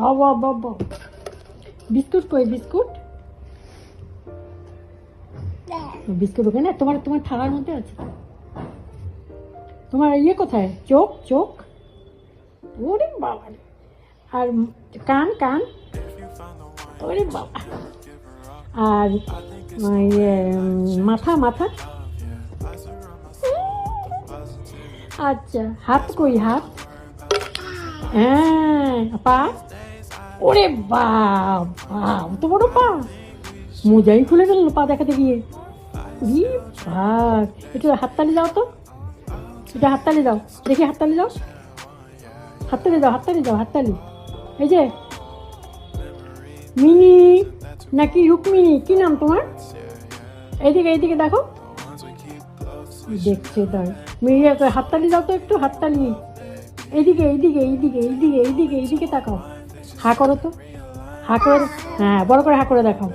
বাবা, বিস্কুট কই biscuit? Biscuit ওখানে তোমার তোমার থালার মধ্যে আছে। তোমার ইয়ে কোথায়? চোখ চোখ, ওরে বাবা। আর কান কান, ওরে বাবা। আর ইয়ে মাথা মাথা। আচ্ছা, হাত কই হাত? হ্যাঁ, পা। ওরে বাবা, অত বড় পা, মোজাই খুলে গেল পা দেখাতে গিয়ে। একটু হাততালি দাও তো, এটা হাততালি দাও দেখি, হাততালি দাও, হাততালি দাও, হাততালি দাও, হাততালি। এই যে মিনি নাকি রুক্মিণী, কি নাম তোমার? এইদিকে এইদিকে দেখো, দেখছে তাই। মিনি হাততালি দাও তো একটু, হাততালি। এইদিকে এইদিকে এইদিকে এইদিকে এইদিকে এইদিকে তাকাও, হা করো তো, হা করে। হ্যাঁ, বড় করে হা করে দেখাও।